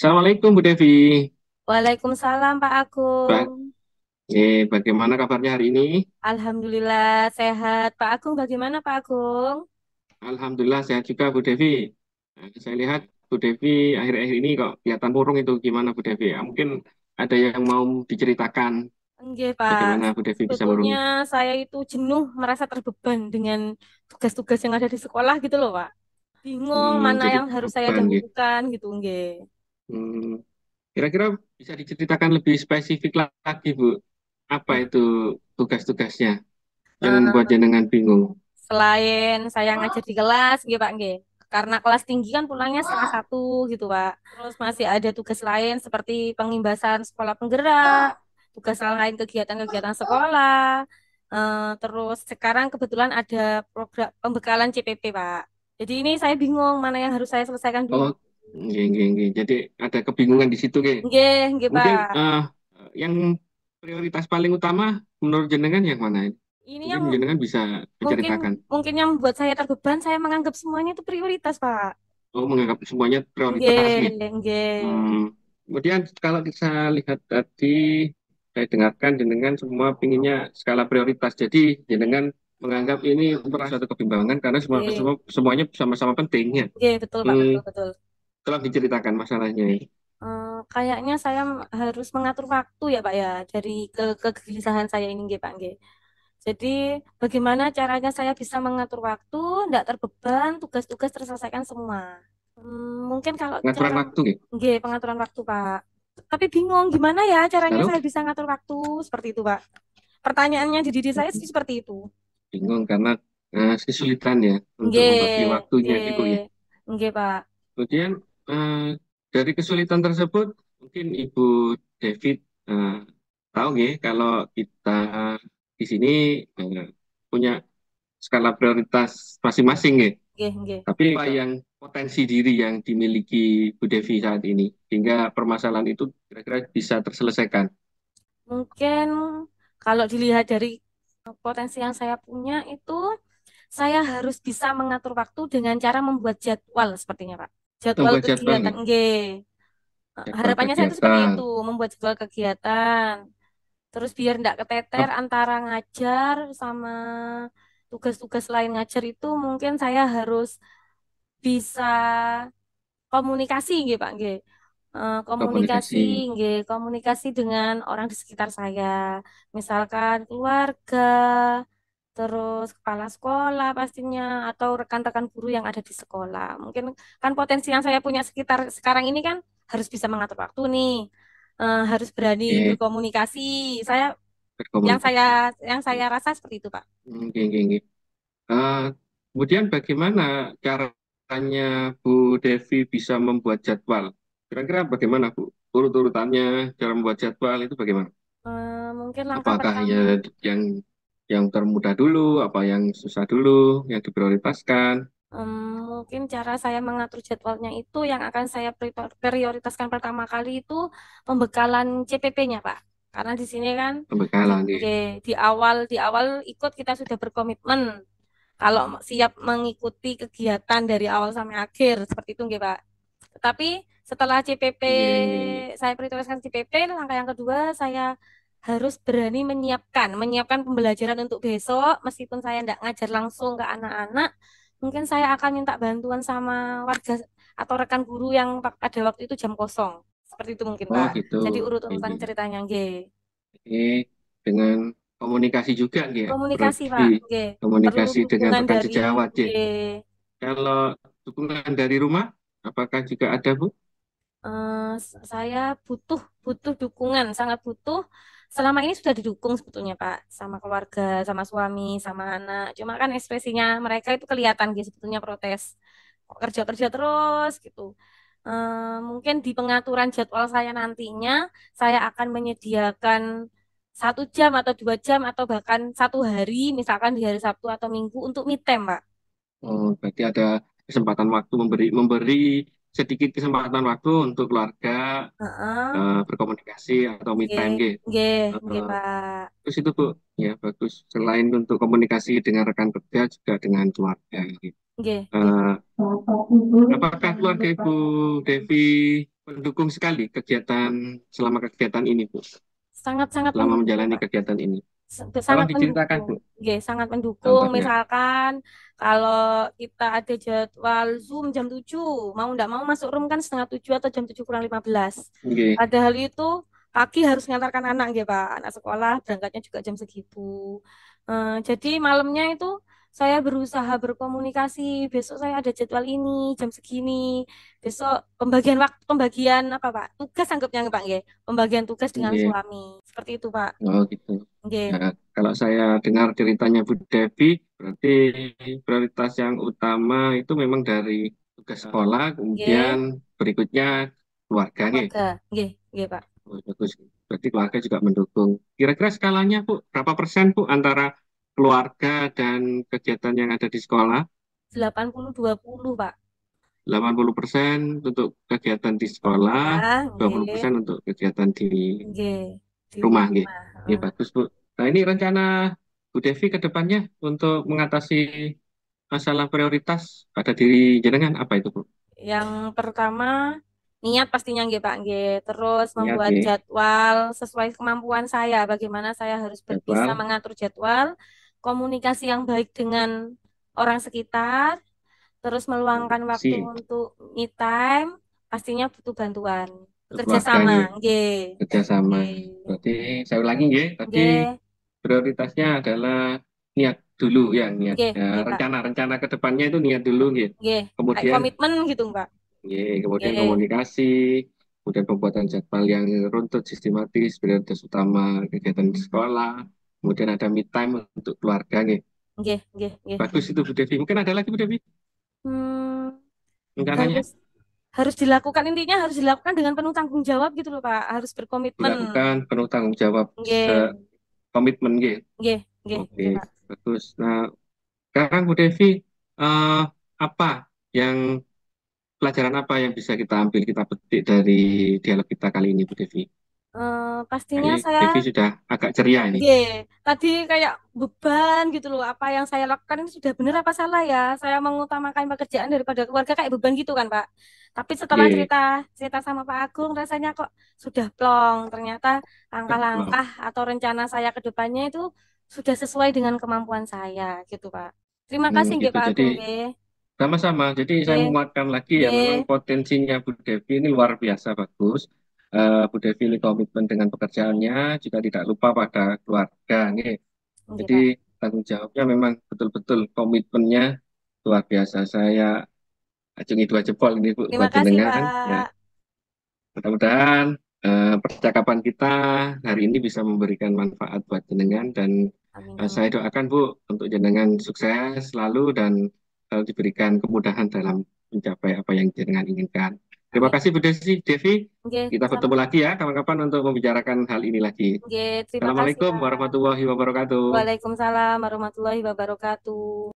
Assalamualaikum Bu Devi. Waalaikumsalam Pak Ba- Agung. Bagaimana kabarnya hari ini? Alhamdulillah sehat. Pak Agung bagaimana Pak Agung? Alhamdulillah sehat juga Bu Devi. Saya lihat Bu Devi akhir-akhir ini kok kelihatan murung itu gimana Bu Devi? Mungkin ada yang mau diceritakan Enggak Pak. bagaimana Bu Devi bisa murung. Sebetulnya saya itu jenuh merasa terbeban dengan tugas-tugas yang ada di sekolah gitu loh Pak. Bingung mana Jadi yang harus saya beban gitu. dahulukan gitu enggak. Hmm, Kira-kira bisa diceritakan lebih spesifik lagi Bu. Apa itu tugas-tugasnya yang membuat Eh, jenengan bingung? Selain saya ngajar di kelas, enggak Pak enggak. Karena kelas tinggi kan pulangnya setengah satu gitu Pak. Terus masih ada tugas lain seperti pengimbasan sekolah penggerak, tugas lain kegiatan-kegiatan sekolah. Terus sekarang kebetulan ada program pembekalan CPP Pak. Jadi ini saya bingung mana yang harus saya selesaikan dulu. Oh, nggih. Jadi ada kebingungan di situ, nggih. Nggih, nggih Mungkin Pak. yang prioritas paling utama menurut jenengan yang mana? Ini Mungkin yang jenengan bisa mungkin menceritakan. mungkin yang membuat saya terbeban, saya menganggap semuanya itu prioritas Pak. Oh, menganggap semuanya prioritas Nggih, nih. nggih. Hmm, Kemudian kalau kita lihat tadi, saya dengarkan jenengan semua pinginnya skala prioritas. Jadi jenengan menganggap ini merupakan suatu kebimbangan karena Nggih. semuanya sama-sama pentingnya. Oke, betul Pak, Hmm, betul betul. Tolong diceritakan masalahnya ini. Kayaknya saya harus mengatur waktu ya Pak ya dari kegelisahan saya ini nggih Pak nggih. Jadi bagaimana caranya saya bisa mengatur waktu, tidak terbeban, tugas-tugas terselesaikan semua. Mungkin kalau Pengaturan cara waktu, nggih. nggih pengaturan waktu Pak. Tapi bingung gimana ya caranya Lalu saya bisa ngatur waktu seperti itu Pak. Pertanyaannya di diri saya sih seperti itu. bingung karena kesulitan ya untuk membagi Nggih, waktunya gitu ya. nggih, nggih Pak. Kemudian dari kesulitan tersebut mungkin Ibu David eh, tahu nggih kalau kita di sini eh, punya skala prioritas masing-masing nggih. Nggih, nggih. Tapi apa yang potensi diri yang dimiliki Bu Devi saat ini sehingga permasalahan itu kira-kira bisa terselesaikan. Mungkin kalau dilihat dari potensi yang saya punya itu, saya harus bisa mengatur waktu dengan cara membuat jadwal sepertinya, Pak. Jadwal Membuat jadwal kegiatan, nggih, nggih. jadwal Harapannya saya itu seperti kegiatan. itu, membuat jadwal kegiatan. Terus biar tidak keteter Ap- antara ngajar sama tugas-tugas lain ngajar itu mungkin saya harus bisa komunikasi nggih Pak nggih. Komunikasi Komunikasi. nggih, komunikasi dengan orang di sekitar saya. Misalkan keluarga, terus kepala sekolah pastinya atau rekan-rekan guru yang ada di sekolah. Mungkin kan potensi yang saya punya sekitar sekarang ini kan harus bisa mengatur waktu nih. Harus berani Eh, berkomunikasi. Saya yang saya Berkomunikasi. yang saya rasa seperti itu, Pak. Nggih. Eh, Kemudian bagaimana caranya Bu Devi bisa membuat jadwal? Kira-kira bagaimana Bu? Urut-urutannya cara membuat jadwal itu bagaimana? Mungkin langkah Apakah pertama ya yang termudah dulu, apa yang susah dulu, yang diprioritaskan? Em, mungkin cara saya mengatur jadwalnya itu yang akan saya prioritaskan pertama kali itu pembekalan CPP-nya, Pak. Karena di sini kan Pembekalan ya. di awal ikut kita sudah berkomitmen kalau siap mengikuti kegiatan dari awal sampai akhir seperti itu, nggih, Pak. Tetapi setelah CPP Nggih. saya prioritaskan CPP, langkah yang kedua saya harus berani menyiapkan pembelajaran untuk besok meskipun saya tidak ngajar langsung ke anak-anak. Mungkin saya akan minta bantuan sama warga atau rekan guru yang pada waktu itu jam kosong. Seperti itu mungkin, Oh Pak. gitu. Jadi urut-urutan Nggih. ceritanya, nggih. Dengan komunikasi juga nggih ya. Komunikasi, Berarti Pak. Nggih. Perlu komunikasi dengan dukungan rekan dari, sejawat ya. nggih. Kalau dukungan dari rumah, apakah juga ada Bu? Saya butuh butuh dukungan, sangat butuh. Selama ini sudah didukung sebetulnya, Pak, sama keluarga, sama suami, sama anak. Cuma kan ekspresinya mereka itu kelihatan gitu sebetulnya protes. Kok kerja-kerja terus gitu. Mungkin di pengaturan jadwal saya nantinya, saya akan menyediakan 1 jam atau 2 jam atau bahkan 1 hari, misalkan di hari Sabtu atau Minggu untuk me time, Pak. Oh, berarti ada kesempatan waktu memberi memberi sedikit kesempatan waktu untuk keluarga Heeh. berkomunikasi atau me Nggih, time gitu. nggih, nggih, Eh, Pak. Terus itu Bu, ya bagus. Selain untuk komunikasi dengan rekan kerja juga dengan keluarga gitu. Nggih, nggih. Eh, Apakah keluarga Ibu Devi mendukung sekali kegiatan selama kegiatan ini Bu? Sangat-sangat Selama mendukung, menjalani Pak. kegiatan ini. Tolong Sangat diceritakan mendukung. Bu, Nggih, sangat mendukung. contohnya. Misalkan kalau kita ada jadwal Zoom jam 7, mau nggak mau masuk room kan setengah 7 atau jam 7 kurang 15. Oke, Padahal itu pagi harus ngantarkan anak, nggih, Pak. Anak sekolah berangkatnya juga jam segitu. Jadi malamnya itu saya berusaha berkomunikasi. Besok saya ada jadwal ini jam segini. Besok pembagian waktu, pembagian apa, Pak? Tugas anggapnya, Pak, nggih. Pembagian tugas dengan oke. suami. Seperti itu, Pak. Oh gitu. Ya, Nggih. kalau saya dengar ceritanya Bu Devi, berarti prioritas yang utama itu memang dari tugas sekolah, kemudian Nggih, berikutnya keluarga, nggih. keluarga. Nggih, nggih, Pak. Oh, bagus. Berarti keluarga juga mendukung. Kira-kira skalanya, Bu, berapa persen, Bu, antara keluarga dan kegiatan yang ada di sekolah? 80-20, Pak. 80% untuk kegiatan di sekolah, Sekolah, 20% nggih. untuk kegiatan di Nggih, di rumah, nggih. rumah. Ini bagus, Bu. Nah, ini rencana Bu Devi ke depannya untuk mengatasi masalah prioritas pada diri jenengan apa itu, Bu? Yang pertama, niat pastinya nggih, Pak, nggih. Terus Niat, membuat nggih. jadwal sesuai kemampuan saya. Bagaimana saya harus bisa Jadwal, mengatur jadwal, komunikasi yang baik dengan orang sekitar, terus meluangkan waktu komunikasi, untuk me time, pastinya butuh bantuan. Bekerja keluarga, sama, nggih. nggih. Kerjasama. Nggih. Berarti saya ulangi, nggih. Tadi Nggih, prioritasnya adalah niat dulu, ya, niat. nggih, Ya, nggih, Pak. rencana-rencana ke depannya itu niat dulu, nggih. Nggih, kayak Kemudian komitmen gitu, Pak. Kemudian Nggih, komunikasi, kemudian pembuatan jadwal yang runtut, sistematis, prioritas utama kegiatan di sekolah, kemudian ada me time untuk keluarga, nih. nggih, nggih, nggih. Bagus itu Bu Devi. Mungkin ada lagi Bu Devi Hmm, rencananya harus harus dilakukan, intinya harus dilakukan dengan penuh tanggung jawab gitu loh, Pak. Harus berkomitmen. dilakukan penuh tanggung jawab, Nggih, komitmen, gitu. nggih, nggih, Oke, nggih, Pak. bagus. Nah, sekarang Bu Devi, eh, apa yang pelajaran apa yang bisa kita ambil, kita petik dari dialog kita kali ini, Bu Devi? Pastinya Kayaknya saya Devi sudah agak ceria ini. nggih, tadi kayak beban gitu loh. Apa yang saya lakukan ini sudah benar apa salah ya? Saya mengutamakan pekerjaan daripada keluarga kayak beban gitu kan, Pak. Tapi setelah Oke, cerita cerita sama Pak Agung, rasanya kok sudah plong. Ternyata langkah-langkah atau rencana saya ke depannya itu sudah sesuai dengan kemampuan saya gitu, Pak. Terima kasih nggih gitu. Pak Jadi Agung nggih. sama-sama. Jadi saya Nggih, menguatkan lagi ya, memang nggih, potensinya Bu Devi ini luar biasa bagus. Bu Devi ini komitmen dengan pekerjaannya, juga tidak lupa pada keluarga. Nih. nggih, Jadi Pak. tanggung jawabnya memang betul-betul komitmennya luar biasa. Saya acungi dua jempol ini Bu Terima buat kasih, jenengan. Ya, Pak. mudah-mudahan percakapan kita hari ini bisa memberikan manfaat buat jenengan dan Amin, saya amin. doakan Bu untuk jenengan sukses selalu dan diberikan kemudahan dalam mencapai apa yang jenengan inginkan. Terima Amin. kasih Bu Devi. Nggih, Kita bertemu sama. lagi ya kapan-kapan untuk membicarakan hal ini lagi. Nggih, terima kasih, Assalamualaikum Pak. warahmatullahi wabarakatuh. Waalaikumsalam warahmatullahi wabarakatuh.